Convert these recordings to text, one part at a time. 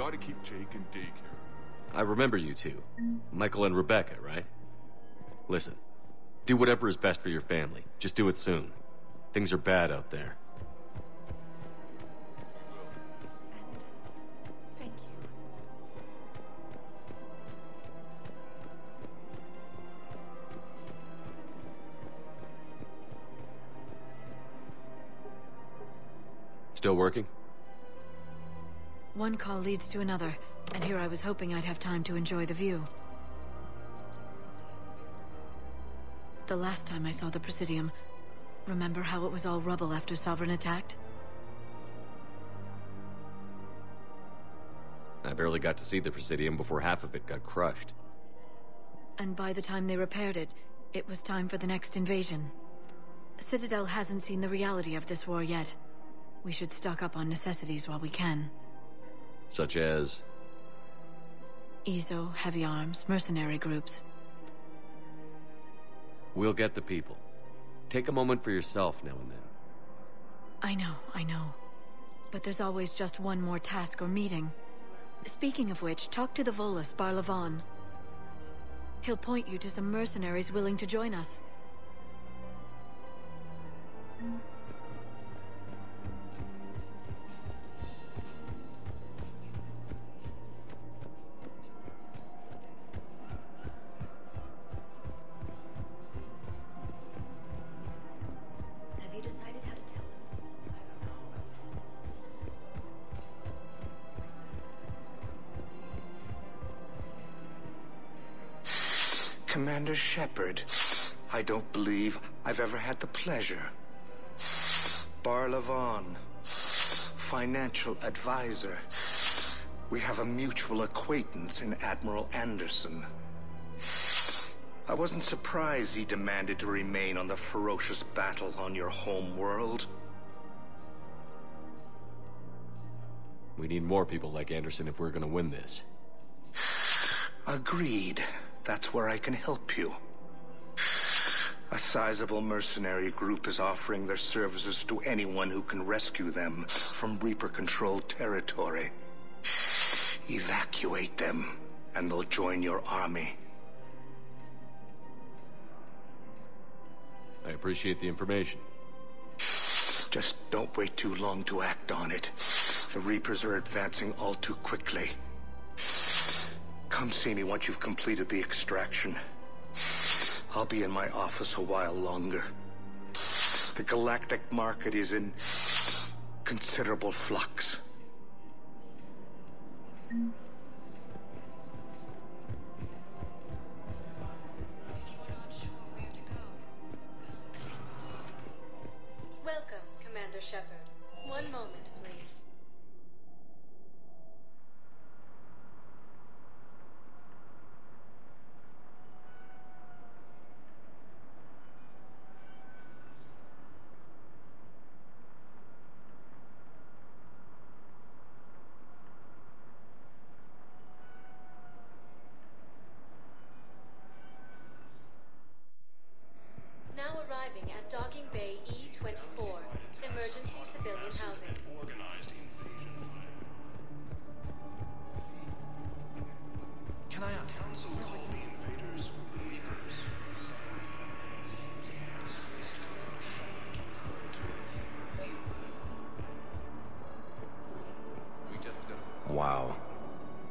gotta keep Jake in daycare. I remember you two. Michael and Rebecca, right? Listen, do whatever is best for your family. Just do it soon. Things are bad out there. And thank you. Still working? One call leads to another, and here I was hoping I'd have time to enjoy the view. The last time I saw the Presidium, remember how it was all rubble after Sovereign attacked? I barely got to see the Presidium before half of it got crushed. And by the time they repaired it, it was time for the next invasion. Citadel hasn't seen the reality of this war yet. We should stock up on necessities while we can. Such as? EZO, heavy arms, mercenary groups. We'll get the people. Take a moment for yourself now and then. I know. But there's always just one more task or meeting. Speaking of which, talk to the Volus, Barlavan. He'll point you to some mercenaries willing to join us. Have you decided how to tell him? Commander Shepard, I don't believe I've ever had the pleasure. Barlavan, financial advisor. We have a mutual acquaintance in Admiral Anderson. I wasn't surprised he demanded to remain on the ferocious battle on your home world. We need more people like Anderson if we're gonna win this. Agreed. That's where I can help you. A sizable mercenary group is offering their services to anyone who can rescue them from Reaper-controlled territory. Evacuate them, and they'll join your army. I appreciate the information. Just don't wait too long to act on it. The Reapers are advancing all too quickly. Come see me once you've completed the extraction. I'll be in my office a while longer. The galactic market is in considerable flux. Welcome, Commander Shepard. One moment, please. Now arriving at Docking Bay E-24, emergency civilian housing. Organized invasion. Can I ask? Council call the invaders Reapers. Wow.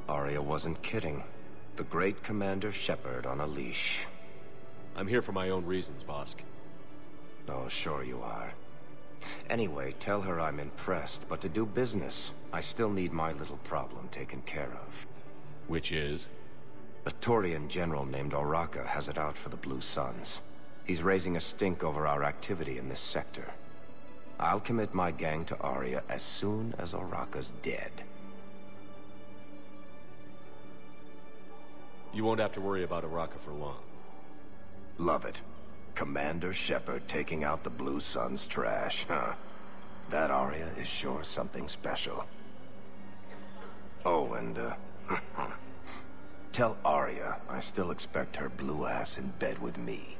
Arya wasn't kidding. The great Commander Shepard on a leash. I'm here for my own reasons, Vosk. Oh, sure you are. Anyway, tell her I'm impressed, but to do business, I still need my little problem taken care of. Which is? A Turian general named Oraka has it out for the Blue Suns. He's raising a stink over our activity in this sector. I'll commit my gang to Arya as soon as Oraka's dead. You won't have to worry about Oraka for long. Love it. Commander Shepard taking out the Blue Suns trash, huh? That Arya is sure something special. Oh, and, tell Arya I still expect her blue ass in bed with me.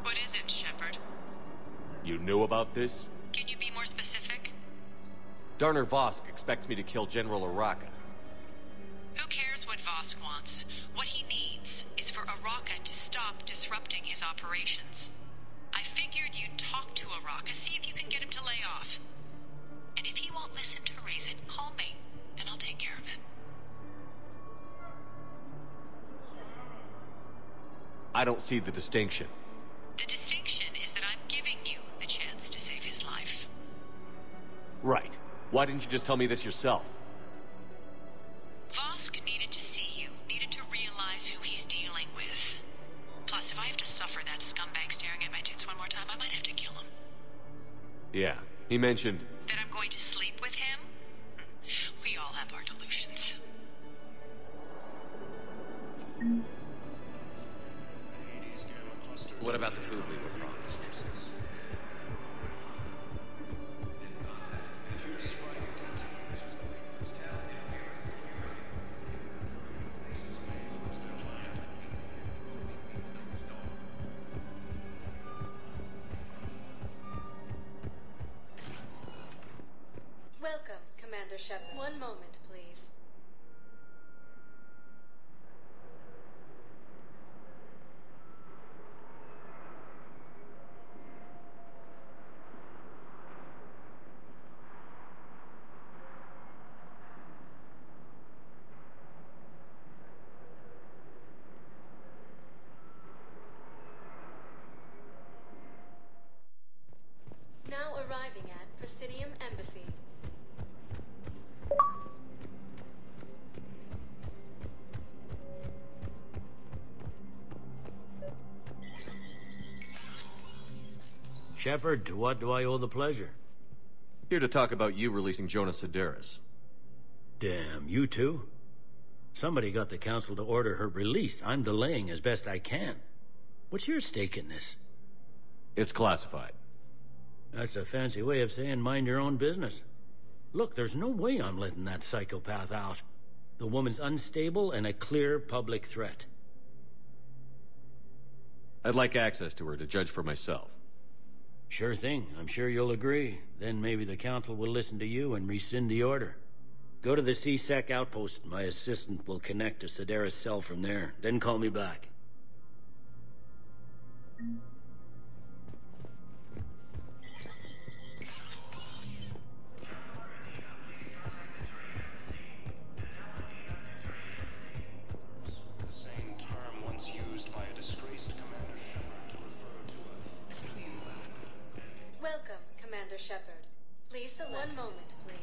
What is it, Shepard? You knew about this? Can you Darner Vosk expects me to kill General Araka. Who cares what Vosk wants? What he needs is for Araka to stop disrupting his operations. I figured you'd talk to Araka, see if you can get him to lay off. And if he won't listen to reason, call me, and I'll take care of it. I don't see the distinction. The distinction is that I'm giving you the chance to save his life. Right. Why didn't you just tell me this yourself? Vosk needed to see you, needed to realize who he's dealing with. Plus, if I have to suffer that scumbag staring at my tits one more time, I might have to kill him. Yeah, he mentioned... That I'm going to sleep with him? We all have our delusions. What about the food we were promised? Welcome, Commander Shepard. One moment, please. Now arriving at Presidium Embassy. Shepard, to what do I owe the pleasure? Here to talk about you releasing Jonas Sedaris. Damn, you too? Somebody got the Council to order her release. I'm delaying as best I can. What's your stake in this? It's classified. That's a fancy way of saying mind your own business. Look, there's no way I'm letting that psychopath out. The woman's unstable and a clear public threat. I'd like access to her to judge for myself. Sure thing. I'm sure you'll agree. Then maybe the Council will listen to you and rescind the order. Go to the C-Sec outpost. My assistant will connect to Sedaris' cell from there. Then call me back. The same term once used by a disgraced Commander Shepard to refer to a clean lab. Welcome, Commander Shepard. Please select. One moment, please.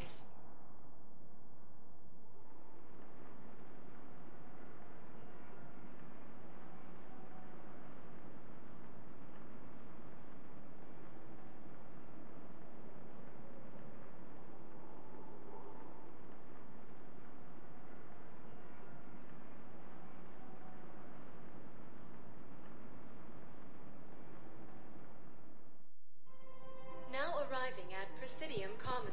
Now arriving at Presidium Commons.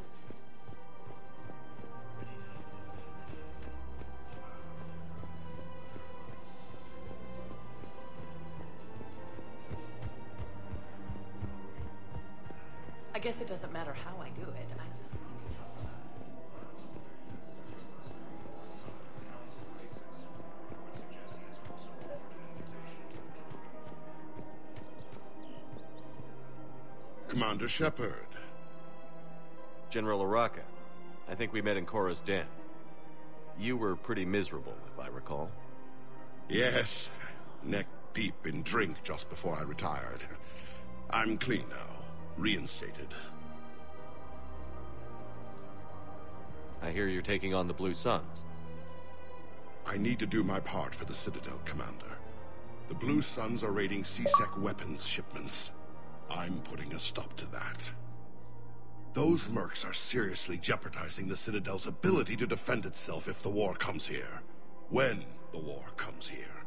I guess it doesn't matter how I do it. I just need to talk about Commander Shepard. General Araka. I think we met in Korra's den. You were pretty miserable, if I recall. Yes, neck deep in drink just before I retired. I'm clean now, reinstated. I hear you're taking on the Blue Suns. I need to do my part for the Citadel, Commander. The Blue Suns are raiding C-Sec weapons shipments. I'm putting a stop to that. Those mercs are seriously jeopardizing the Citadel's ability to defend itself if the war comes here. When the war comes here.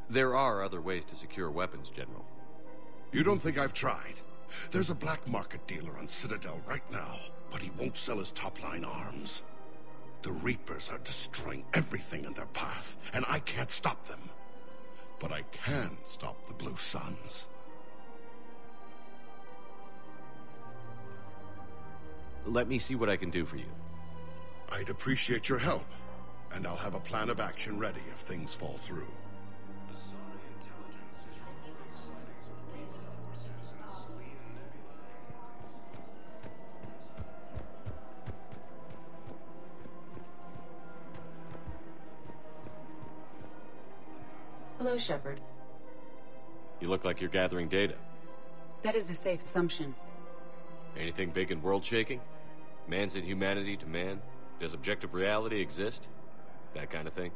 There are other ways to secure weapons, General. You don't think I've tried? There's a black market dealer on Citadel right now, but he won't sell his top-line arms. The Reapers are destroying everything in their path, and I can't stop them. But I can stop the Blue Suns. let me see what I can do for you. I'd appreciate your help, and I'll have a plan of action ready if things fall through. Hello, Shepard. You look like you're gathering data. That is a safe assumption. Anything big and world-shaking? Man's inhumanity to man? Does objective reality exist? That kind of thing?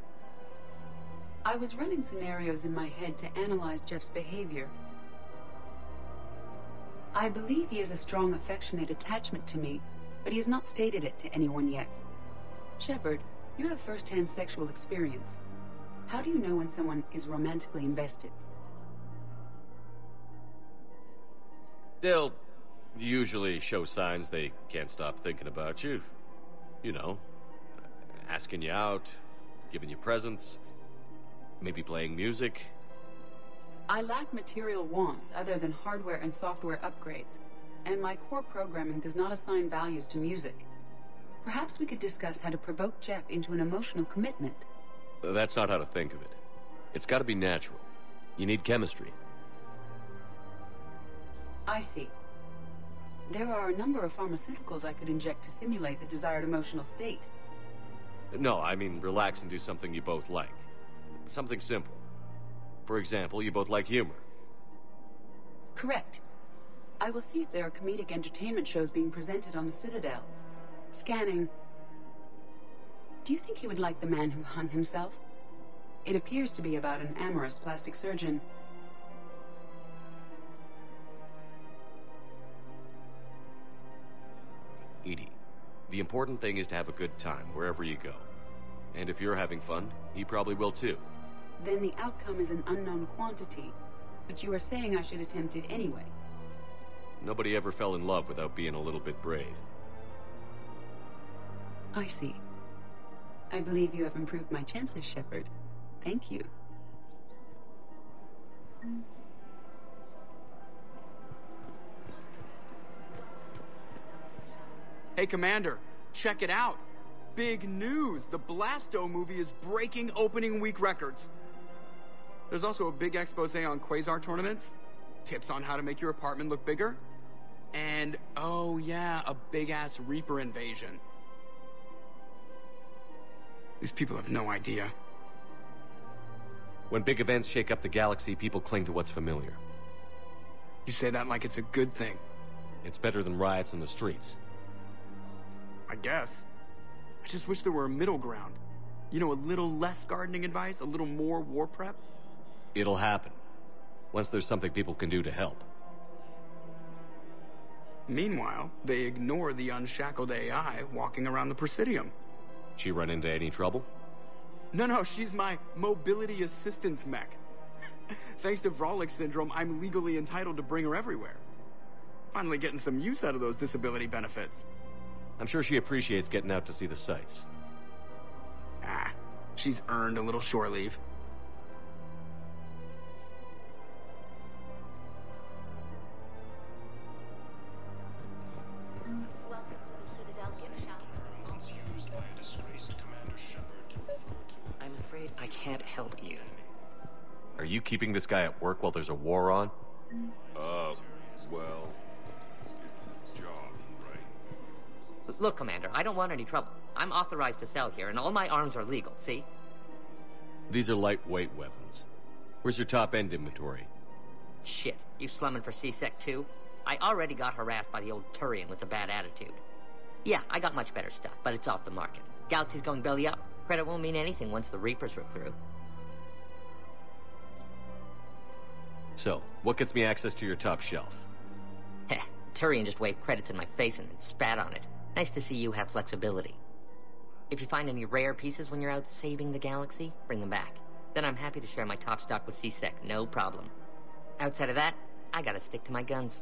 I was running scenarios in my head to analyze Jeff's behavior. I believe he has a strong affectionate attachment to me, but he has not stated it to anyone yet. Shepard, you have first-hand sexual experience. How do you know when someone is romantically invested? They'll usually show signs they can't stop thinking about you. You know, asking you out, giving you presents, maybe playing music. I lack material wants other than hardware and software upgrades, and my core programming does not assign values to music. Perhaps we could discuss how to provoke Jeff into an emotional commitment. That's not how to think of it. It's got to be natural. You need chemistry. I see. There are a number of pharmaceuticals I could inject to simulate the desired emotional state. No, I mean relax and do something you both like. Something simple. For example, you both like humor. Correct. I will see if there are comedic entertainment shows being presented on the Citadel. Scanning. Do you think he would like The Man Who Hung Himself? It appears to be about an amorous plastic surgeon. Edie, the important thing is to have a good time wherever you go. And if you're having fun, he probably will too. Then the outcome is an unknown quantity, but you are saying I should attempt it anyway. Nobody ever fell in love without being a little bit brave. I see. I believe you have improved my chances, Shepard. Thank you. Hey, Commander, check it out. Big news! The Blasto movie is breaking opening week records. There's also a big expose on Quasar tournaments, tips on how to make your apartment look bigger, and, oh yeah, a big-ass Reaper invasion. These people have no idea. When big events shake up the galaxy, people cling to what's familiar. You say that like it's a good thing. It's better than riots in the streets. I guess. I just wish there were a middle ground. You know, a little less gardening advice, a little more war prep. It'll happen. Once there's something people can do to help. Meanwhile, they ignore the unshackled AI walking around the Presidium. She run into any trouble? No, she's my mobility assistance mech. Thanks to Vralik syndrome, I'm legally entitled to bring her everywhere. Finally getting some use out of those disability benefits. I'm sure she appreciates getting out to see the sights. Ah, she's earned a little shore leave. Welcome to the Citadel gift shop. I'm afraid I can't help you. Are you keeping this guy at work while there's a war on? Well, it's his job, right? Look, Commander, I don't want any trouble. I'm authorized to sell here, and all my arms are legal, see? These are lightweight weapons. Where's your top-end inventory? Shit, you slumming for C-Sec too? I already got harassed by the old Turian with a bad attitude. Yeah, I got much better stuff, but it's off the market. Galaxy's going belly up. Credit won't mean anything once the Reapers rip through. So, what gets me access to your top shelf? Heh, Turian just waved credits in my face and then spat on it. Nice to see you have flexibility. If you find any rare pieces when you're out saving the galaxy, bring them back. Then I'm happy to share my top stock with C-Sec, no problem. Outside of that, I gotta stick to my guns.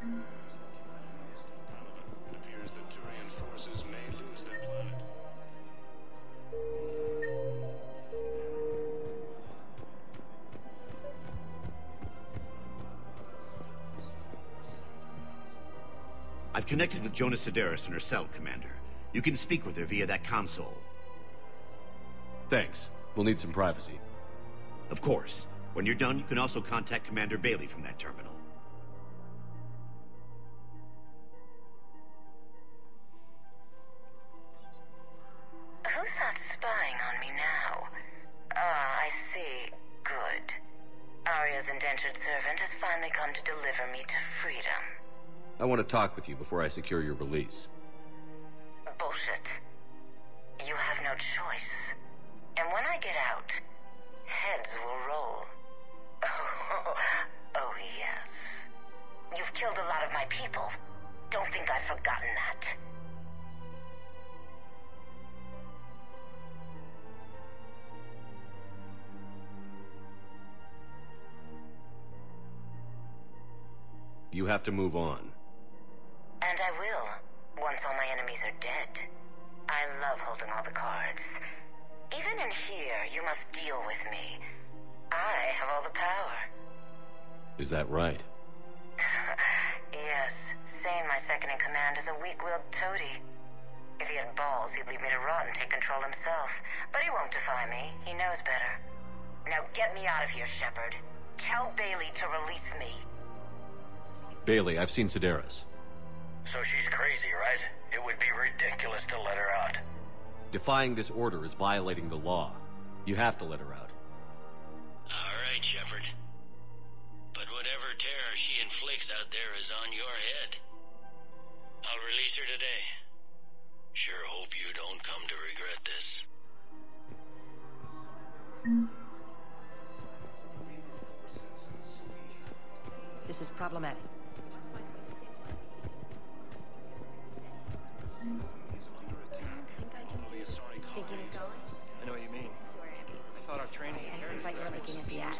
It appears that Turian forces may lose their planet. I've connected with Jonas Sedaris in her cell, Commander. You can speak with her via that console. Thanks. We'll need some privacy. Of course. When you're done, you can also contact Commander Bailey from that terminal. Who's that spying on me now? Ah, I see. Good. Aria's indentured servant has finally come to deliver me to freedom. I want to talk with you before I secure your release. Bullshit. You have no choice. And when I get out, heads will roll. Oh, yes. You've killed a lot of my people. Don't think I've forgotten that. You have to move on. And I will, once all my enemies are dead. I love holding all the cards. Even in here, you must deal with me. I have all the power. Is that right? Yes, Sane, my second-in-command, is a weak-willed toady. If he had balls, he'd leave me to rot and take control himself. But he won't defy me. He knows better. Now get me out of here, Shepard. Tell Bailey to release me. Bailey, I've seen Sedaris. So she's crazy, right? It would be ridiculous to let her out. Defying this order is violating the law. You have to let her out. All right, Shepard. But whatever terror she inflicts out there is on your head. I'll release her today. Sure hope you don't come to regret this. This is problematic. I know what you mean. I thought our training... I thought you were looking at the ad.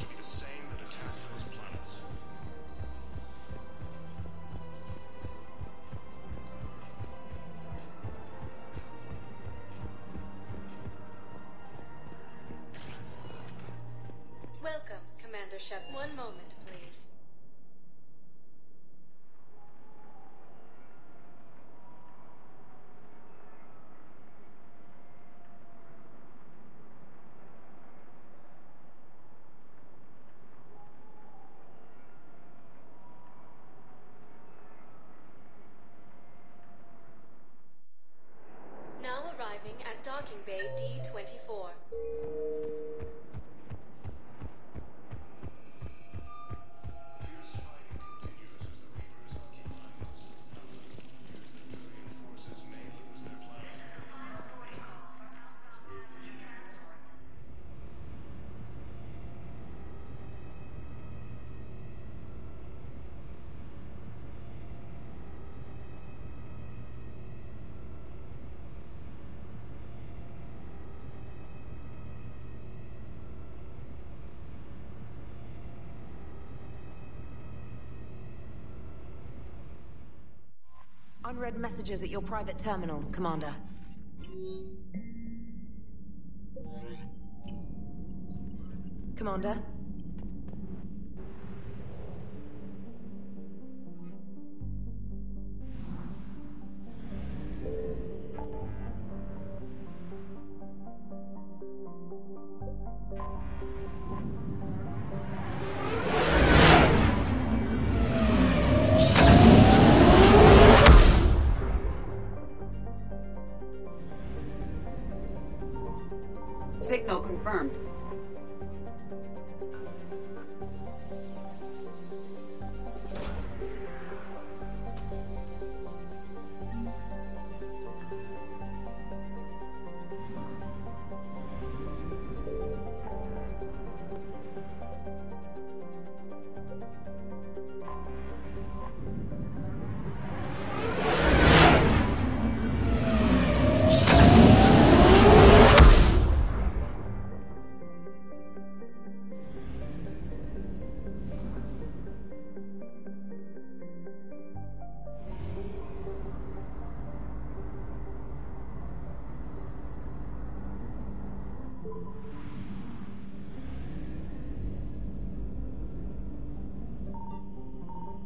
Welcome, Commander Shep. One moment, please. Now arriving at Docking Bay D-24. Unread messages at your private terminal, Commander. Commander? Signal confirmed.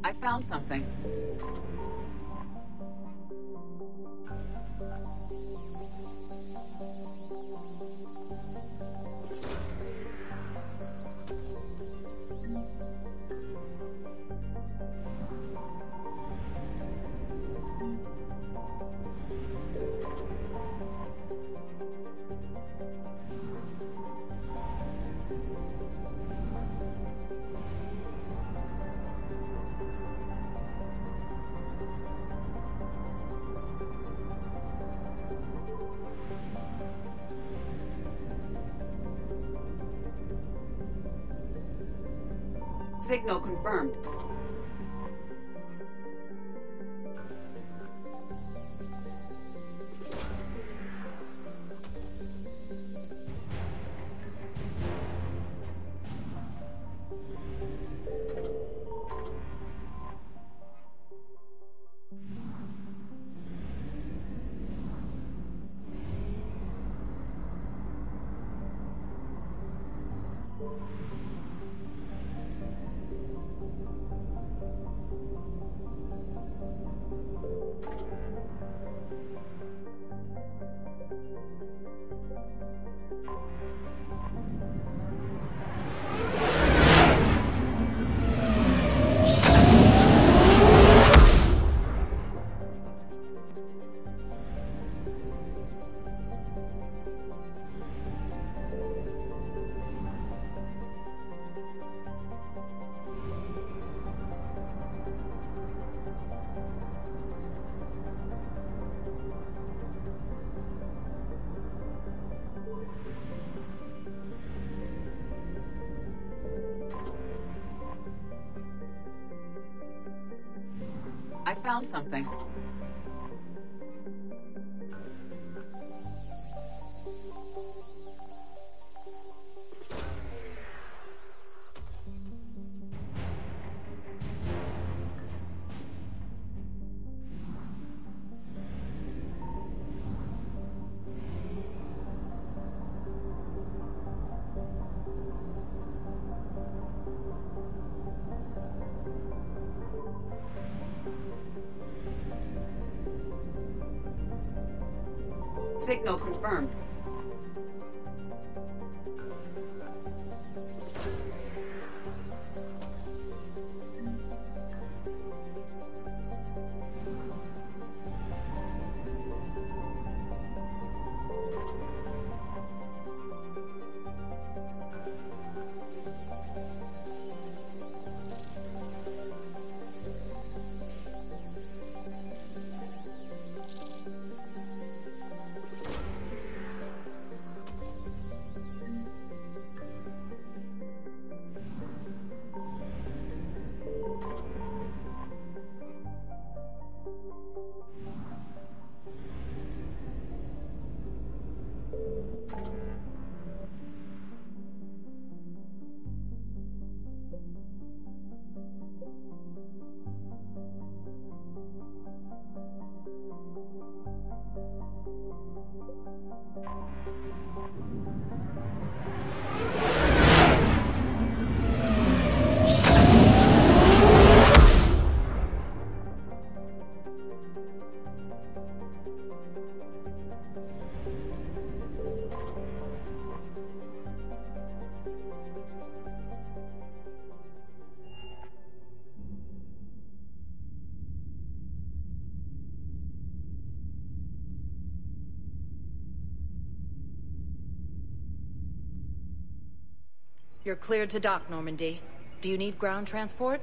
I found something. Signal confirmed. I found something. Signal confirmed. You're cleared to dock, Normandy. Do you need ground transport?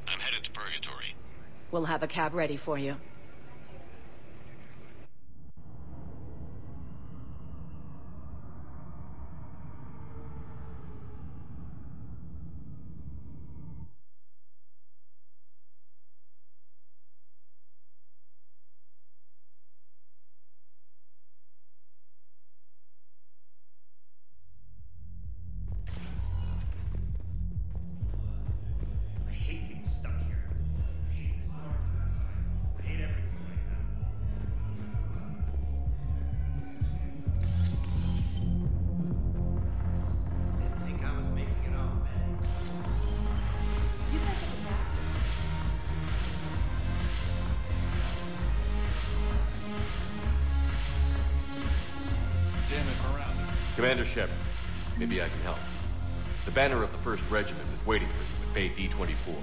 I'm headed to Purgatory. We'll have a cab ready for you. I hate being stuck here. I hate it. I hate everything. Commander Shepard, maybe I can help. The banner of the 1st Regiment is waiting for you at Bay D-24.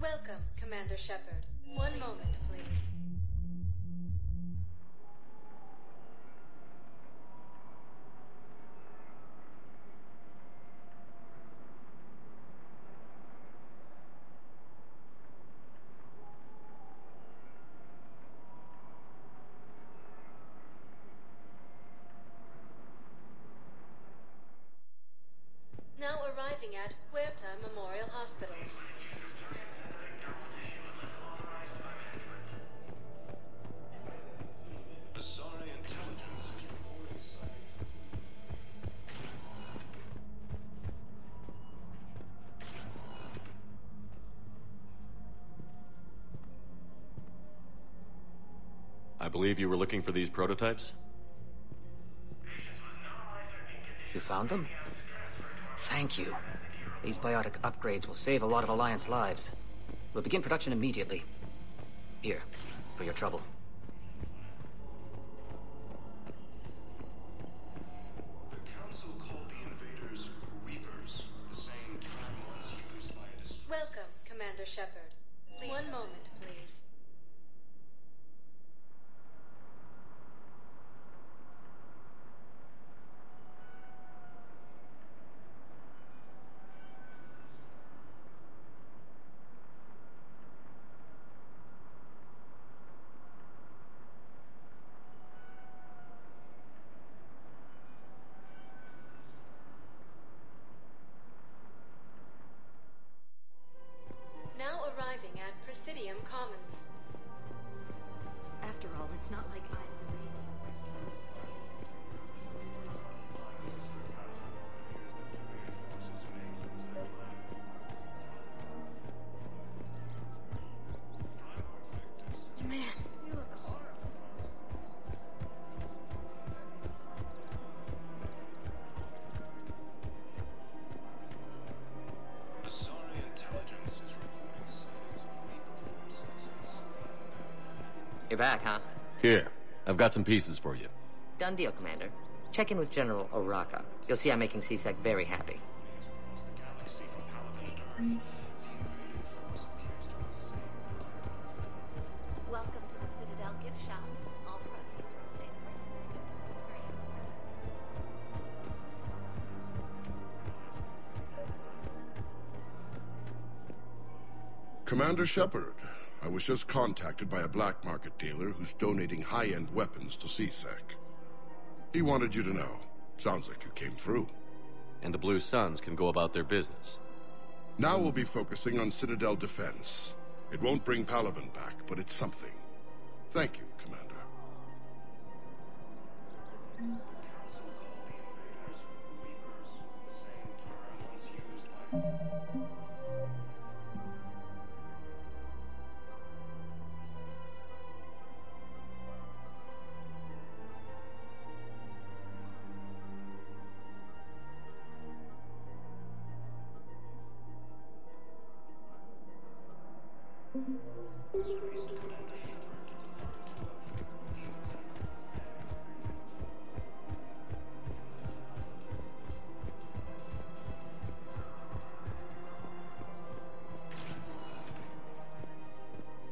Welcome, Commander Shepard. One moment, please. Now arriving at Huerta Memorial Hospital. I believe you were looking for these prototypes? You found them? Thank you. These biotic upgrades will save a lot of Alliance lives. We'll begin production immediately. Here, for your trouble. The Council called the invaders Reapers, the same term once used by a... Welcome, Commander Shepard. One moment, please. Now arriving at Presidium Commons. After all, it's not like I... Man, you look horrible. Asari intelligence is reporting signs of Reaper forces. You're back, huh? Here, I've got some pieces for you. Done deal, Commander. Check in with General Oraka. You'll see I'm making C-Sec very happy. Welcome to the Citadel gift shop. All proceeds from today's Commander Shepard, I was just contacted by a black market dealer who's donating high-end weapons to C-Sec. He wanted you to know. Sounds like you came through. And the Blue Suns can go about their business. Now we'll be focusing on Citadel defense. It won't bring Palaven back, but it's something. Thank you, Commander.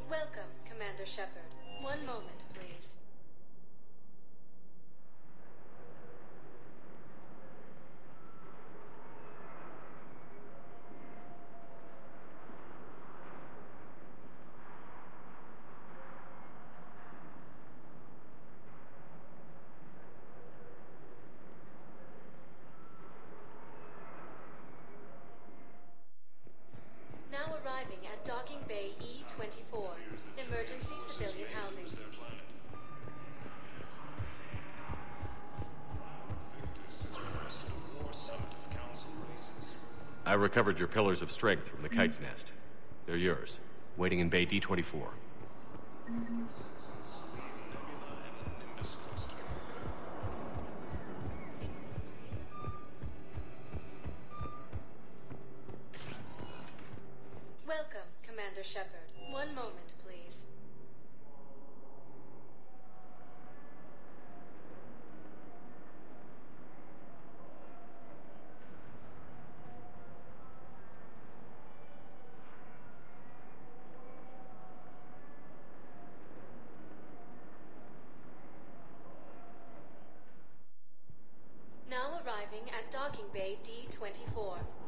Welcome, Commander Shepard. One moment, please. Now arriving at Docking Bay E-24, emergency civilian housing. I recovered your pillars of strength from the Kite's Nest. They're yours, waiting in Bay D-24. Commander Shepard. One moment, please. Now arriving at Docking Bay D-24.